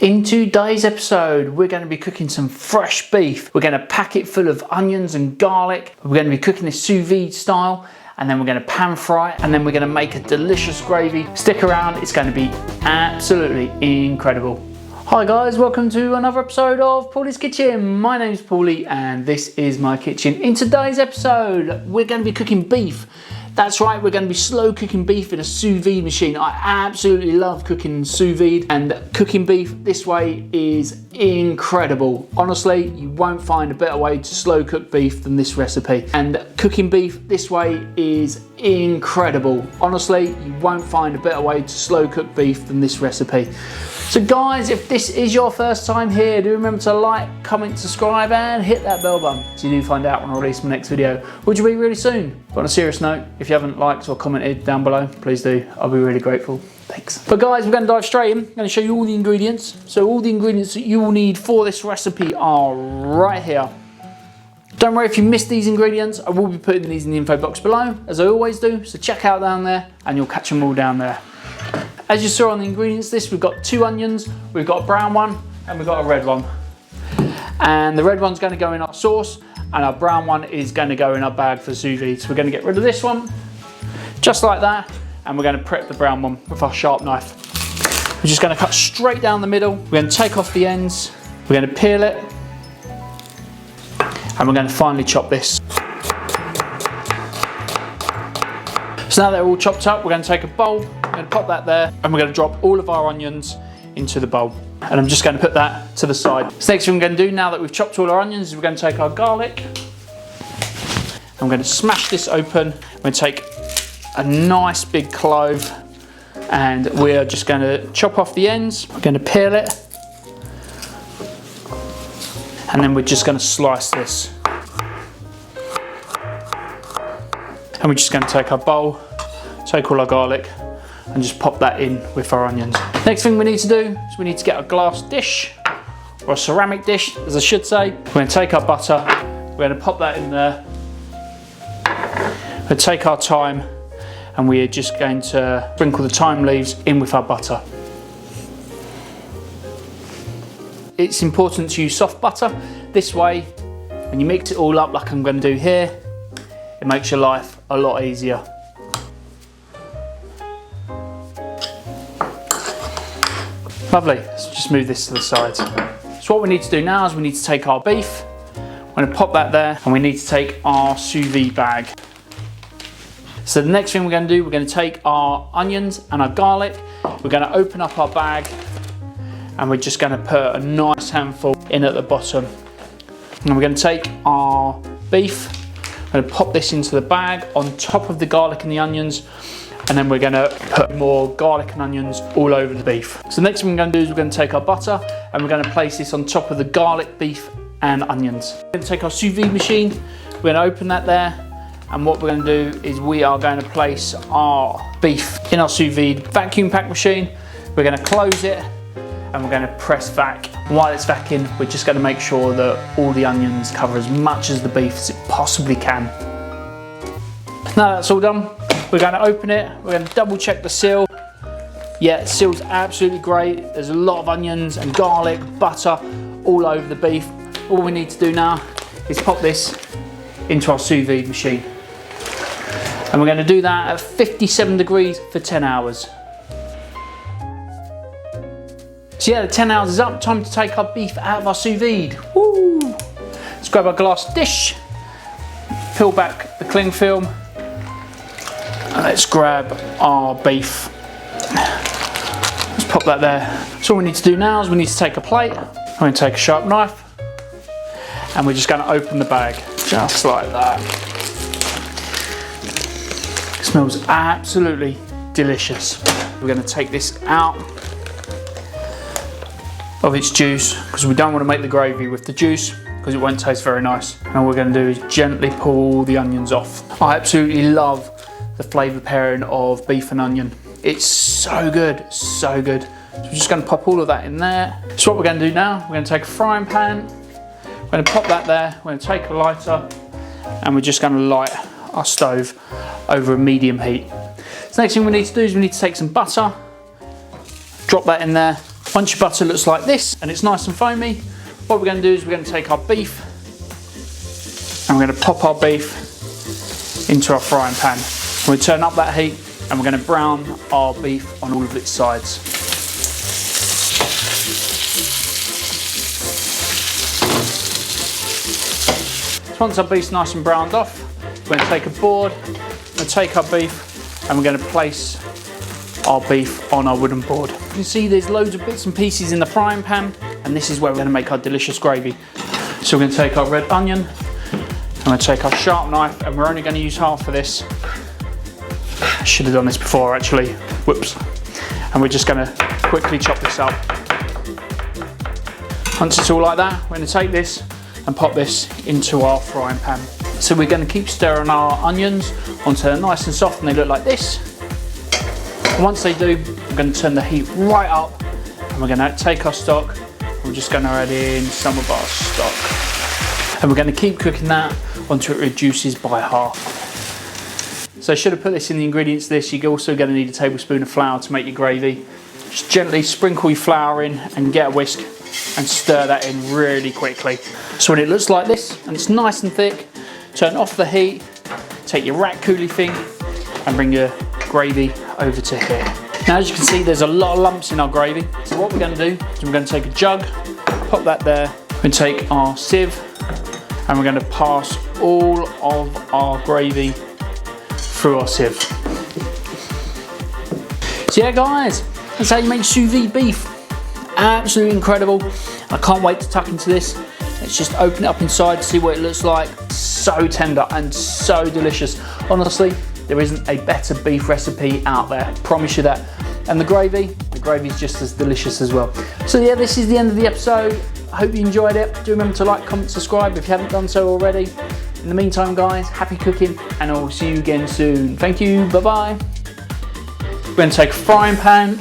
In today's episode, we're going to be cooking some fresh beef. We're going to pack it full of onions and garlic. We're going to be cooking this sous vide style, and then we're going to pan fry it, and then we're going to make a delicious gravy. Stick around, it's going to be absolutely incredible. Hi guys, welcome to another episode of Paulies Kitchen. My name's Paulie and this is my kitchen. In today's episode, we're going to be cooking beef. That's right, we're going to be slow cooking beef in a sous vide machine. I absolutely love cooking sous vide, and cooking beef this way is incredible. Honestly, you won't find a better way to slow cook beef than this recipe. And cooking beef this way is incredible. Honestly, you won't find a better way to slow cook beef than this recipe. So guys, if this is your first time here, do remember to like, comment, subscribe and hit that bell button so you do find out when I release my next video, which will be really soon. But on a serious note, if you haven't liked or commented down below, please do. I'll be really grateful. Thanks. But guys, we're going to dive straight in. I'm going to show you all the ingredients. So all the ingredients that you will need for this recipe are right here. Don't worry if you missed these ingredients, I will be putting these in the info box below, as I always do. So check out down there and you'll catch them all down there. As you saw on the ingredients list, we've got 2 onions, we've got a brown one, and we've got a red one. And the red one's going to go in our sauce, and our brown one is going to go in our bag for sous vide. So we're going to get rid of this one, just like that, and we're going to prep the brown one with our sharp knife. We're just going to cut straight down the middle. We're going to take off the ends, we're going to peel it, and we're going to finely chop this. So now they're all chopped up, we're going to take a bowl, we're going to pop that there, and we're going to drop all of our onions into the bowl. And I'm just going to put that to the side. So next thing we're going to do, now that we've chopped all our onions, is we're going to take our garlic, and we're going to smash this open. We're going to take a nice big clove, and we're just going to chop off the ends. We're going to peel it, and then we're just going to slice this. And we're just going to take our bowl, take all our garlic, and just pop that in with our onions. Next thing we need to do is we need to get a glass dish, or a ceramic dish as I should say. We're going to take our butter, we're going to pop that in there. We're going to take our thyme, and we're just going to sprinkle the thyme leaves in with our butter. It's important to use soft butter. This way, when you mix it all up like I'm going to do here, it makes your life a lot easier. Lovely, let's just move this to the side. So what we need to do now is we need to take our beef, we're going to pop that there, and we need to take our sous vide bag. So the next thing we're going to do, we're going to take our onions and our garlic, we're going to open up our bag, and we're just going to put a nice handful in at the bottom. And we're going to take our beef, we're going to pop this into the bag on top of the garlic and the onions, and then we're going to put more garlic and onions all over the beef. So the next thing we're going to do is we're going to take our butter, and we're going to place this on top of the garlic, beef and onions. We're going to take our sous vide machine, we're going to open that there, and what we're going to do is we are going to place our beef in our sous vide vacuum pack machine. We're going to close it, and we're going to press vac. While it's vacuuming, we're just going to make sure that all the onions cover as much as the beef as it possibly can. Now that's all done, we're going to open it, we're going to double check the seal. Yeah, the seal's absolutely great. There's a lot of onions and garlic, butter all over the beef. All we need to do now is pop this into our sous vide machine. And we're going to do that at 57 degrees for 10 hours. So yeah, the 10 hours is up, time to take our beef out of our sous vide. Woo! Let's grab our glass dish, peel back the cling film, and let's grab our beef. Let's pop that there. So all we need to do now is we need to take a plate, I'm going to take a sharp knife, and we're just going to open the bag, just like that. It smells absolutely delicious. We're going to take this out of its juice, because we don't want to make the gravy with the juice because it won't taste very nice. And all we're going to do is gently pull the onions off. I absolutely love the flavour pairing of beef and onion. It's so good, so good. So we're just going to pop all of that in there. So what we're going to do now, we're going to take a frying pan, we're going to pop that there, we're going to take a lighter, and we're just going to light our stove over a medium heat. So next thing we need to do is we need to take some butter, drop that in there, Once your butter looks like this and it's nice and foamy, what we're going to do is we're going to take our beef and we're going to pop our beef into our frying pan. We're going to turn up that heat and we're going to brown our beef on all of its sides. So once our beef's nice and browned off, we're going to take a board, we're going to take our beef and we're going to place our beef on our wooden board. You can see there's loads of bits and pieces in the frying pan, and this is where we're going to make our delicious gravy. So we're going to take our red onion, I'm going to take our sharp knife, and we're only going to use half of this. I should have done this before actually, whoops. And we're just going to quickly chop this up. Once it's all like that, we're going to take this and pop this into our frying pan. So we're going to keep stirring our onions until they're nice and soft and they look like this. And once they do, we're going to turn the heat right up and we're going to take our stock. We're just going to add in some of our stock. And we're going to keep cooking that until it reduces by half. So I should have put this in the ingredients list. You're also going to need a tablespoon of flour to make your gravy. Just gently sprinkle your flour in and get a whisk and stir that in really quickly. So when it looks like this and it's nice and thick, turn off the heat, take your rat coolie thing and bring your gravy over to here. Now as you can see, there's a lot of lumps in our gravy. So what we're going to do is we're going to take a jug, pop that there, we're going to take our sieve and we're going to pass all of our gravy through our sieve. So yeah guys, that's how you make sous vide beef. Absolutely incredible. I can't wait to tuck into this. Let's just open it up inside to see what it looks like. So tender and so delicious. Honestly, there isn't a better beef recipe out there, I promise you that. And the gravy is just as delicious as well. So yeah, this is the end of the episode. I hope you enjoyed it. Do remember to like, comment, subscribe if you haven't done so already. In the meantime guys, happy cooking and I'll see you again soon. Thank you, bye bye. We're going to take a frying pan,